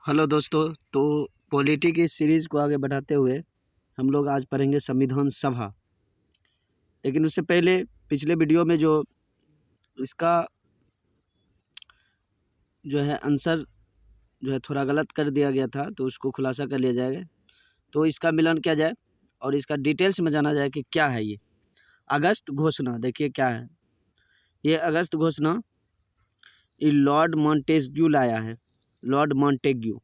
Hello दोस्तों। तो polity की सीरीज़ को आगे बढ़ाते हुए हम लोग आज पढ़ेंगे संविधान सभा। लेकिन उससे पहले पिछले वीडियो में जो इसका जो है आंसर जो है थोड़ा गलत कर दिया गया था, तो उसको खुलासा कर लिया जाएगा। तो इसका मिलान किया जाए और इसका डिटेल्स में जाना जाए कि क्या है ये अगस्त घोषणा। देखिए क्या है ये अगस्त घोषणा। ये लॉर्ड मॉन्टेग्यू लाया है, लॉर्ड मॉन्टेग्यू।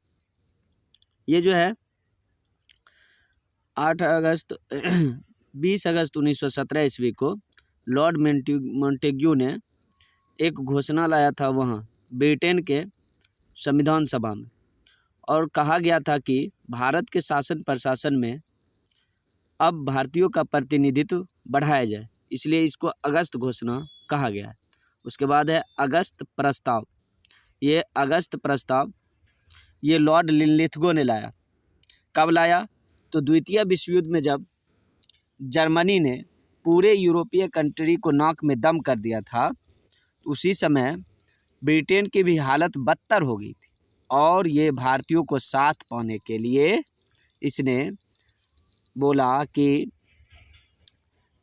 ये जो है 8 अगस्त 20 अगस्त 1917 ईस्वी को लॉर्ड मॉन्टेग्यू ने एक घोषणा लाया था वहाँ ब्रिटेन के संविधान सभा में, और कहा गया था कि भारत के शासन प्रशासन में अब भारतीयों का प्रतिनिधित्व बढ़ाया जाए, इसलिए इसको अगस्त घोषणा कहा गया है। उसके बाद है अगस्त प्रस्ताव। ये अगस्त प्रस्ताव ये लॉर्ड लिनलिथगो ने लाया। कब लाया? तो द्वितीय विश्व युद्ध में जब जर्मनी ने पूरे यूरोपीय कंट्री को नाक में दम कर दिया था, उसी समय ब्रिटेन की भी हालत बदतर हो गई थी, और ये भारतीयों को साथ पाने के लिए इसने बोला कि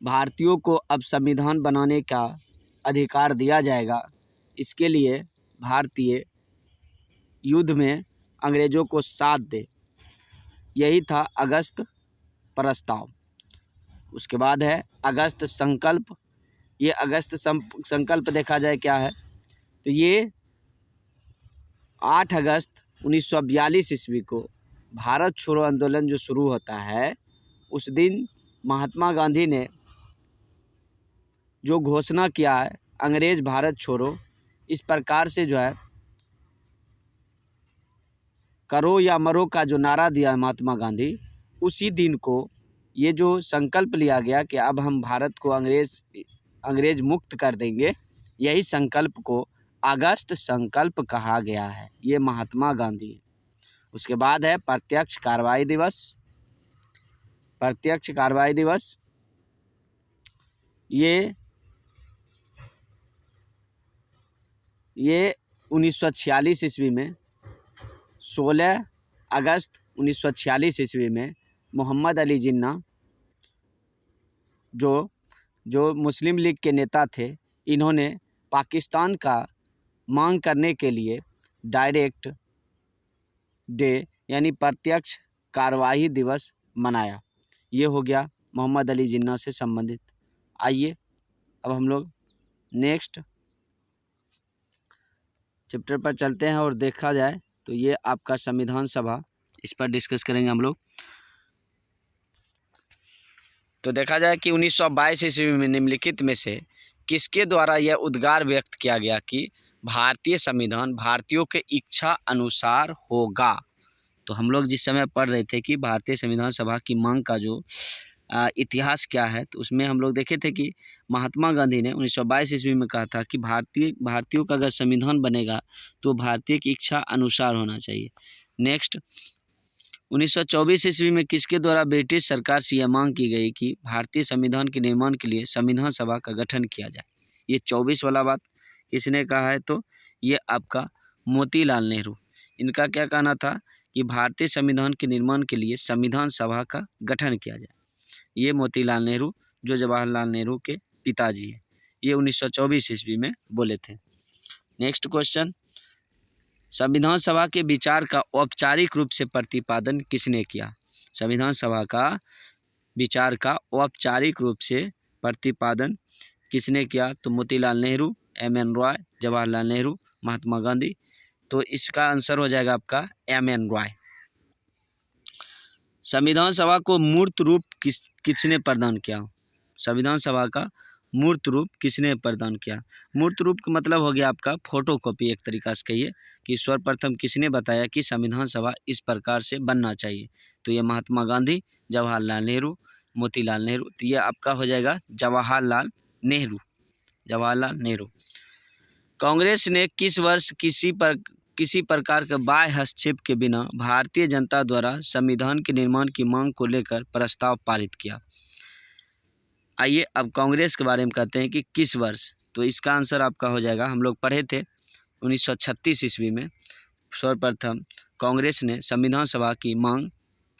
भारतीयों को अब संविधान बनाने का अधिकार दिया जाएगा, इसके लिए भारतीय युद्ध में अंग्रेज़ों को साथ दे। यही था अगस्त प्रस्ताव। उसके बाद है अगस्त संकल्प। ये अगस्त संकल्प देखा जाए क्या है, तो ये 8 अगस्त 1942 ईस्वी को भारत छोड़ो आंदोलन जो शुरू होता है, उस दिन महात्मा गांधी ने जो घोषणा किया है अंग्रेज़ भारत छोड़ो, इस प्रकार से जो है करो या मरो का जो नारा दिया है महात्मा गांधी, उसी दिन को ये जो संकल्प लिया गया कि अब हम भारत को अंग्रेज़ मुक्त कर देंगे, यही संकल्प को अगस्त संकल्प कहा गया है। ये महात्मा गांधी। उसके बाद है प्रत्यक्ष कार्रवाई दिवस। प्रत्यक्ष कार्रवाई दिवस ये 1946 ईस्वी में 16 अगस्त 1946 ईस्वी में मोहम्मद अली जिन्ना जो मुस्लिम लीग के नेता थे, इन्होंने पाकिस्तान का मांग करने के लिए डायरेक्ट डे यानी प्रत्यक्ष कार्रवाई दिवस मनाया। ये हो गया मोहम्मद अली जिन्ना से संबंधित। आइए अब हम लोग नेक्स्ट चैप्टर पर चलते हैं और देखा जाए तो ये आपका संविधान सभा, इस पर डिस्कस करेंगे हम लोग। तो देखा जाए कि 1922 ईस्वी में निम्नलिखित में से किसके द्वारा यह उद्गार व्यक्त किया गया कि भारतीय संविधान भारतीयों के इच्छा अनुसार होगा। तो हम लोग जिस समय पढ़ रहे थे कि भारतीय संविधान सभा की मांग का जो इतिहास क्या है, तो उसमें हम लोग देखे थे कि महात्मा गांधी ने 1922 ईस्वी में कहा था कि भारतीयों का अगर संविधान बनेगा तो भारतीय की इच्छा अनुसार होना चाहिए। नेक्स्ट 1924 ईस्वी में किसके द्वारा ब्रिटिश सरकार से यह मांग की गई कि भारतीय संविधान के निर्माण के लिए संविधान सभा का गठन किया जाए। ये 24 वाला बात किसने कहा है, तो ये आपका मोतीलाल नेहरू। इनका क्या कहना था कि भारतीय संविधान के निर्माण के लिए संविधान सभा का गठन किया जाए। ये मोतीलाल नेहरू जो जवाहरलाल नेहरू के पिताजी हैं, ये 1924 ईस्वी में बोले थे। नेक्स्ट क्वेश्चन, संविधान सभा के विचार का औपचारिक रूप से प्रतिपादन किसने किया। संविधान सभा का विचार का औपचारिक रूप से प्रतिपादन किसने किया, तो मोतीलाल नेहरू, एम.एन. रॉय, जवाहरलाल नेहरू, महात्मा गांधी। तो इसका आंसर हो जाएगा आपका एम.एन. रॉय। संविधान सभा को मूर्त रूप किसने प्रदान किया। संविधान सभा का मूर्त रूप किसने प्रदान किया। मूर्त रूप का मतलब हो गया आपका फोटो कॉपी, एक तरीका से कहिए कि सर्वप्रथम किसने बताया कि संविधान सभा इस प्रकार से बनना चाहिए, तो ये महात्मा गांधी, जवाहरलाल नेहरू, मोतीलाल नेहरू। तो ये आपका हो जाएगा जवाहरलाल नेहरू, जवाहरलाल नेहरू। कांग्रेस ने किस वर्ष किसी प्रकार के बाह्य हस्तक्षेप के बिना भारतीय जनता द्वारा संविधान के निर्माण की मांग को लेकर प्रस्ताव पारित किया। आइए अब कांग्रेस के बारे में कहते हैं कि किस वर्ष, तो इसका आंसर आपका हो जाएगा, हम लोग पढ़े थे 1936 ईस्वी में सर्वप्रथम कांग्रेस ने संविधान सभा की मांग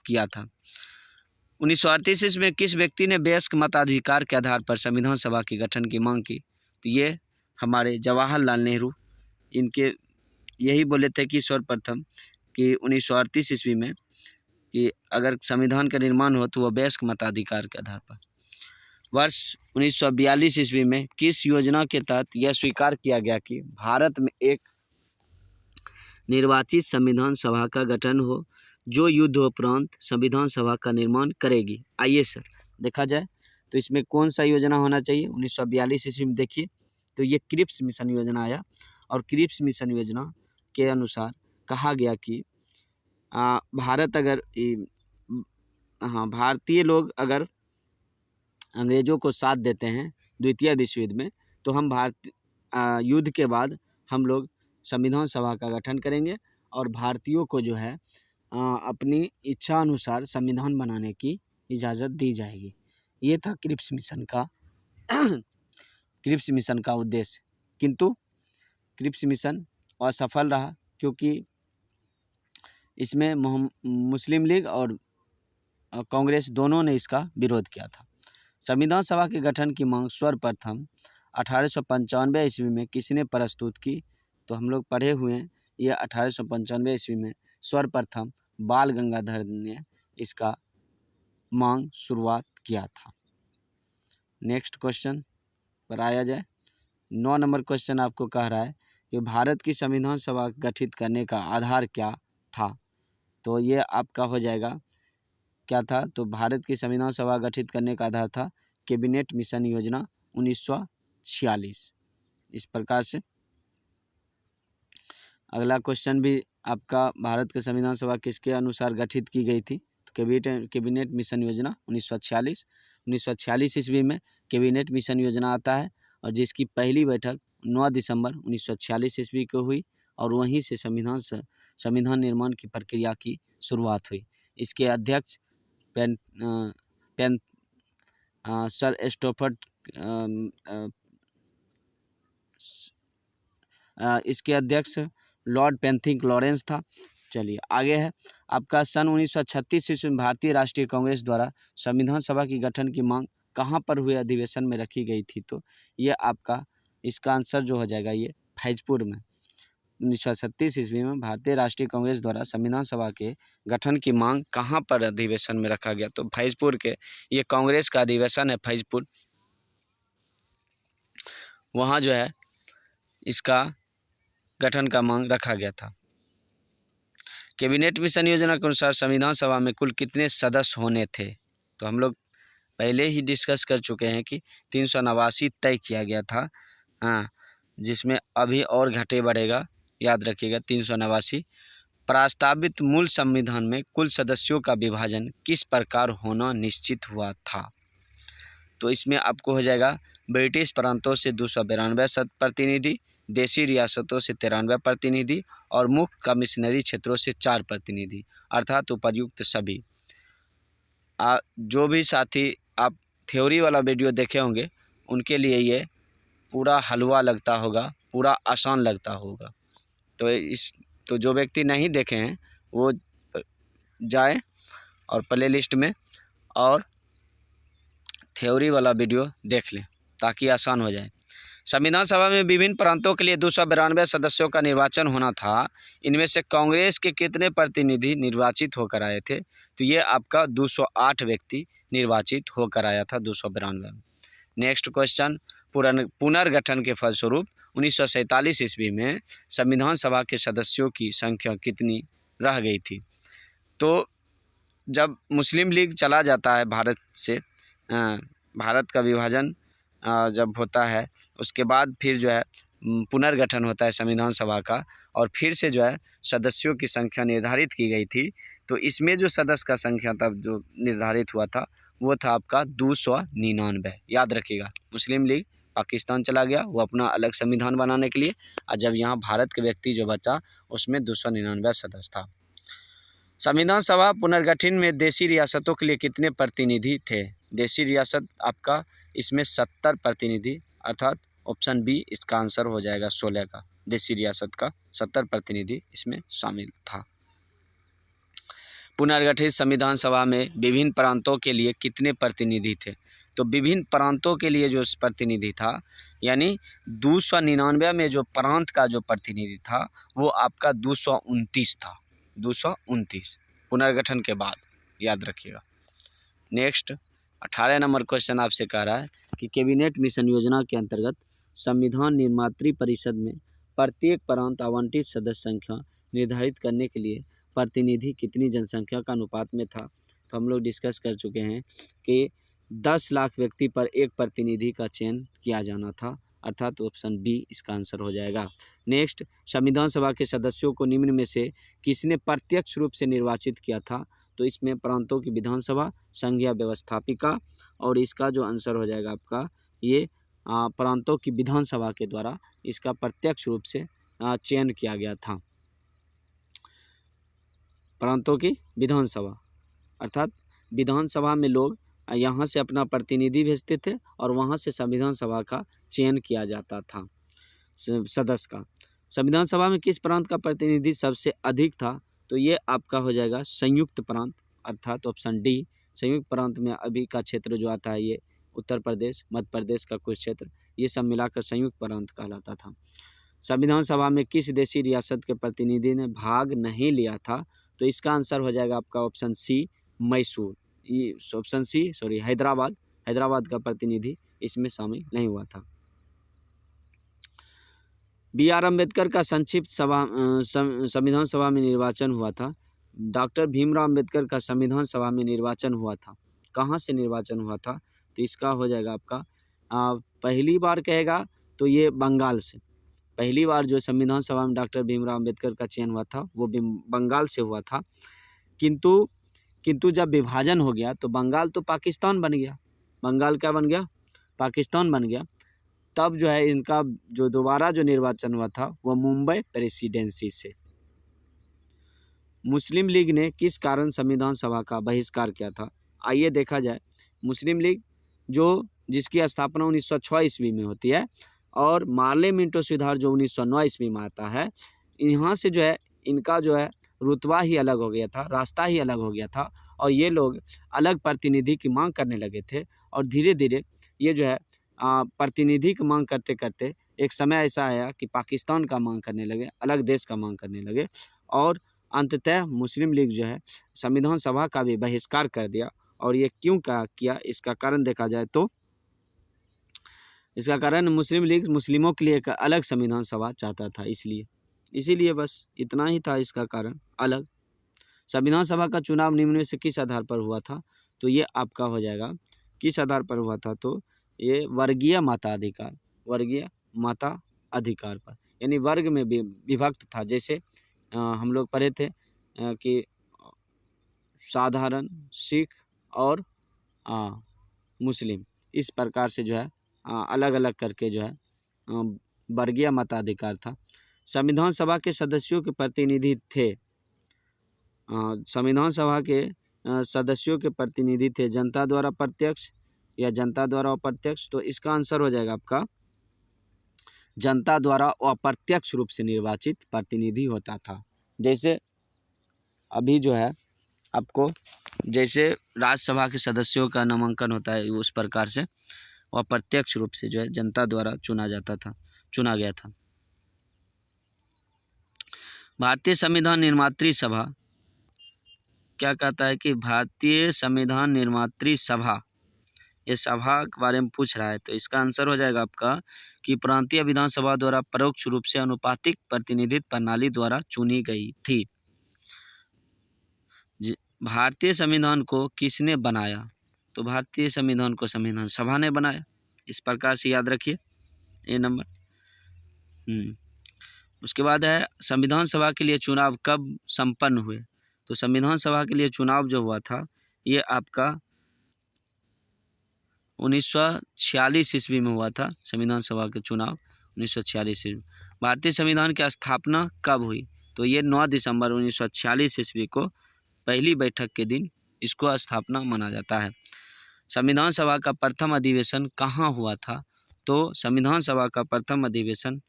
किया था। 1938 ईस्वी में किस व्यक्ति ने वयस्क मताधिकार के आधार पर संविधान सभा के गठन की मांग की? तो ये हमारे जवाहरलाल नेहरू, इनके यही बोले थे कि सर्वप्रथम कि 1938 ईस्वी में कि अगर संविधान का निर्माण हो तो वह वयस्क मताधिकार के आधार पर। वर्ष 1942 ईस्वी में किस योजना के तहत यह स्वीकार किया गया कि भारत में एक निर्वाचित संविधान सभा का गठन हो जो युद्धोपरांत संविधान सभा का निर्माण करेगी? आइए सर देखा जाए तो इसमें कौन सा योजना होना चाहिए। 1942 ईस्वी में देखिए तो ये क्रिप्स मिशन योजना आया और क्रिप्स मिशन योजना के अनुसार कहा गया कि भारत अगर भारतीय लोग अगर अंग्रेज़ों को साथ देते हैं द्वितीय विश्व युद्ध में तो हम युद्ध के बाद हम लोग संविधान सभा का गठन करेंगे और भारतीयों को जो है अपनी इच्छा अनुसार संविधान बनाने की इजाज़त दी जाएगी। ये था क्रिप्स मिशन का उद्देश्य, किंतु क्रिप्स मिशन असफल रहा क्योंकि इसमें मुस्लिम लीग और कांग्रेस दोनों ने इसका विरोध किया था। संविधान सभा के गठन की मांग सर्वप्रथम 1895 ईस्वी में किसने प्रस्तुत की? तो हम लोग पढ़े हुए हैं, यह 1895 ईस्वी में सर्वप्रथम बाल गंगाधर ने इसका मांग शुरुआत किया था। नेक्स्ट क्वेश्चन पर आया जाए। 9 नंबर क्वेश्चन आपको कह रहा है कि भारत की संविधान सभा गठित करने का आधार क्या था? तो ये आपका हो जाएगा क्या था? तो भारत की संविधान सभा गठित करने का आधार था कैबिनेट मिशन योजना 1946। इस प्रकार से अगला क्वेश्चन भी आपका, भारत की संविधान सभा किसके अनुसार गठित की गई थी? तो कैबिनेट मिशन योजना 1946 ईस्वी में कैबिनेट मिशन योजना आता है और जिसकी पहली बैठक 9 दिसंबर 1946 ईस्वी को हुई और वहीं से संविधान निर्माण की प्रक्रिया की शुरुआत हुई। इसके अध्यक्ष सर स्टोफर्ड इसके अध्यक्ष लॉर्ड पेंथिक लॉरेंस था। चलिए आगे है आपका, सन 1936 ईस्वी में भारतीय राष्ट्रीय कांग्रेस द्वारा संविधान सभा की गठन की मांग कहाँ पर हुए अधिवेशन में रखी गई थी? तो ये आपका इसका आंसर जो हो जाएगा ये फैजपुर में। 1936 ईस्वी में भारतीय राष्ट्रीय कांग्रेस द्वारा संविधान सभा के गठन की मांग कहाँ पर अधिवेशन में रखा गया? तो फैजपुर के, ये कांग्रेस का अधिवेशन है फैजपुर, वहाँ जो है इसका गठन का मांग रखा गया था। कैबिनेट मिशन योजना के अनुसार संविधान सभा में कुल कितने सदस्य होने थे? तो हम लोग पहले ही डिस्कस कर चुके हैं कि 389 तय किया गया था, जिसमें अभी और घटे बढ़ेगा, याद रखिएगा 389। प्रस्तावित मूल संविधान में कुल सदस्यों का विभाजन किस प्रकार होना निश्चित हुआ था? तो इसमें आपको हो जाएगा ब्रिटिश प्रांतों से 292 प्रतिनिधि, देशी रियासतों से 93 प्रतिनिधि और मुख्य कमिश्नरी क्षेत्रों से 4 प्रतिनिधि, अर्थात उपर्युक्त सभी। जो भी साथी आप थ्योरी वाला वीडियो देखे होंगे उनके लिए ये पूरा हलवा लगता होगा, पूरा आसान लगता होगा। तो जो व्यक्ति नहीं देखे हैं वो जाए और प्ले लिस्ट में और थ्योरी वाला वीडियो देख लें ताकि आसान हो जाए। संविधान सभा में विभिन्न प्रांतों के लिए 292 सदस्यों का निर्वाचन होना था। इनमें से कांग्रेस के कितने प्रतिनिधि निर्वाचित होकर आए थे? तो ये आपका 208 व्यक्ति निर्वाचित होकर आया था 292 में। नेक्स्ट क्वेश्चन, पुनर्गठन के फलस्वरूप 1947 ईस्वी में संविधान सभा के सदस्यों की संख्या कितनी रह गई थी? तो जब मुस्लिम लीग चला जाता है भारत से, भारत का विभाजन जब होता है उसके बाद फिर जो है पुनर्गठन होता है संविधान सभा का और फिर से जो है सदस्यों की संख्या निर्धारित की गई थी। तो इसमें जो सदस्य का संख्या तब जो निर्धारित हुआ था वो था आपका 299। याद रखिएगा, मुस्लिम लीग पाकिस्तान चला गया वो अपना अलग संविधान बनाने के लिए, और जब यहाँ भारत के व्यक्ति जो बचा उसमें 299 सदस्य था। संविधान सभा पुनर्गठन में देशी रियासतों के लिए कितने प्रतिनिधि थे? देशी रियासत आपका इसमें 70 प्रतिनिधि, अर्थात ऑप्शन बी इसका आंसर हो जाएगा 16 का। देशी रियासत का 70 प्रतिनिधि इसमें शामिल था। पुनर्गठित संविधान सभा में विभिन्न प्रांतों के लिए कितने प्रतिनिधि थे? तो विभिन्न प्रांतों के लिए जो प्रतिनिधि था, यानी 299 में जो प्रांत का जो प्रतिनिधि था वो आपका 229 था। 229 पुनर्गठन के बाद, याद रखिएगा। नेक्स्ट 18 नंबर क्वेश्चन आपसे कह रहा है कि कैबिनेट मिशन योजना के अंतर्गत संविधान निर्मात्री परिषद में प्रत्येक प्रांत आवंटित सदस्य संख्या निर्धारित करने के लिए प्रतिनिधि कितनी जनसंख्या का अनुपात में था? तो हम लोग डिस्कस कर चुके हैं कि 10 लाख व्यक्ति पर एक प्रतिनिधि का चयन किया जाना था, अर्थात ऑप्शन बी इसका आंसर हो जाएगा। नेक्स्ट, संविधान सभा के सदस्यों को निम्न में से किसने प्रत्यक्ष रूप से निर्वाचित किया था? तो इसमें प्रांतों की विधानसभा, संघीय व्यवस्थापिका, और इसका जो आंसर हो जाएगा आपका ये प्रांतों की विधानसभा के द्वारा इसका प्रत्यक्ष रूप से चयन किया गया था। प्रांतों की विधानसभा अर्थात विधानसभा में लोग यहाँ से अपना प्रतिनिधि भेजते थे और वहाँ से संविधान सभा का चयन किया जाता था सदस्य का। संविधान सभा में किस प्रांत का प्रतिनिधि सबसे अधिक था? तो ये आपका हो जाएगा संयुक्त प्रांत, अर्थात ऑप्शन डी। संयुक्त प्रांत में अभी का क्षेत्र जो आता है ये उत्तर प्रदेश, मध्य प्रदेश का कुछ क्षेत्र, ये सब मिलाकर संयुक्त प्रांत कहलाता था। संविधान सभा में किस देशी रियासत के प्रतिनिधि ने भाग नहीं लिया था? तो इसका आंसर हो जाएगा आपका ऑप्शन सी, मैसूर। ये ऑप्शन सी हैदराबाद का प्रतिनिधि इसमें शामिल नहीं हुआ था। B.R. अम्बेडकर का संक्षिप्त संविधान सभा में निर्वाचन हुआ था। डॉक्टर भीमराव अम्बेडकर का संविधान सभा में निर्वाचन हुआ था, कहाँ से निर्वाचन हुआ था? तो इसका हो जाएगा आपका पहली बार कहेगा तो ये बंगाल से। पहली बार जो संविधान सभा में डॉक्टर भीमराव अम्बेडकर का चयन हुआ था वो बंगाल से हुआ था, किंतु जब विभाजन हो गया तो बंगाल तो पाकिस्तान बन गया। बंगाल क्या बन गया? पाकिस्तान बन गया। तब जो है इनका जो दोबारा जो निर्वाचन हुआ था वो मुंबई प्रेसिडेंसी से। मुस्लिम लीग ने किस कारण संविधान सभा का बहिष्कार किया था? आइए देखा जाए। मुस्लिम लीग जिसकी स्थापना 1906 ईस्वी में होती है और मार्ले मिंटो सुधार जो 1909 ईस्वी में आता है, यहाँ से जो है इनका जो है रुतबा ही अलग हो गया था, रास्ता ही अलग हो गया था और ये लोग अलग प्रतिनिधि की मांग करने लगे थे। और धीरे धीरे ये जो है प्रतिनिधि की मांग करते करते एक समय ऐसा आया कि पाकिस्तान का मांग करने लगे, अलग देश का मांग करने लगे और अंततः मुस्लिम लीग जो है संविधान सभा का भी बहिष्कार कर दिया। और ये क्यों किया, इसका कारण देखा जाए तो इसका कारण मुस्लिम लीग मुस्लिमों के लिए एक अलग संविधान सभा चाहता था, इसीलिए बस इतना ही था इसका कारण अलग। संविधान सभा का चुनाव निम्न में से किस आधार पर हुआ था? तो ये आपका हो जाएगा किस आधार पर हुआ था? तो ये वर्गीय मताधिकार पर, यानी वर्ग में विभक्त था। जैसे हम लोग पढ़े थे कि साधारण, सिख और मुस्लिम, इस प्रकार से जो है अलग अलग करके जो है वर्गीय मताधिकार था। संविधान सभा के सदस्यों के प्रतिनिधि थे, संविधान सभा के सदस्यों के प्रतिनिधि थे जनता द्वारा प्रत्यक्ष या जनता द्वारा अप्रत्यक्ष। तो इसका आंसर हो जाएगा आपका जनता द्वारा अप्रत्यक्ष रूप से निर्वाचित प्रतिनिधि होता था। जैसे अभी जो है आपको जैसे राज्यसभा के सदस्यों का नामांकन होता है उस प्रकार से अप्रत्यक्ष रूप से जो है जनता द्वारा चुना गया था। भारतीय संविधान निर्मात्री सभा क्या कहता है कि भारतीय संविधान निर्मात्री सभा, ये सभा के बारे में पूछ रहा है। तो इसका आंसर हो जाएगा आपका कि प्रांतीय विधानसभा द्वारा परोक्ष रूप से अनुपातिक प्रतिनिधित्व प्रणाली द्वारा चुनी गई थी। भारतीय संविधान को किसने बनाया? तो भारतीय संविधान को संविधान सभा ने बनाया। इस प्रकार से याद रखिए ये नंबर। उसके बाद है संविधान सभा के लिए चुनाव कब संपन्न हुए? तो संविधान सभा के लिए चुनाव जो हुआ था ये आपका 1946 ईस्वी में हुआ था। संविधान सभा के चुनाव 1946 ईस्वी। भारतीय संविधान की स्थापना कब हुई? तो ये 9 दिसंबर 1946 ईस्वी को पहली बैठक के दिन इसको स्थापना माना जाता है। संविधान सभा का प्रथम अधिवेशन कहाँ हुआ था? तो संविधान सभा का प्रथम अधिवेशन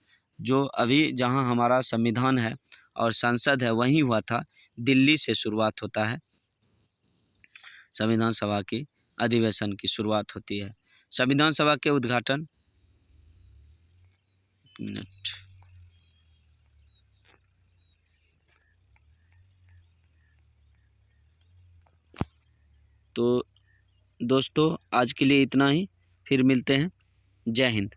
जो अभी जहां हमारा संविधान है और संसद है वहीं हुआ था, दिल्ली से शुरुआत होता है। संविधान सभा की अधिवेशन की शुरुआत होती है। संविधान सभा के उद्घाटन, एक मिनट, तो दोस्तों आज के लिए इतना ही, फिर मिलते हैं। जय हिंद।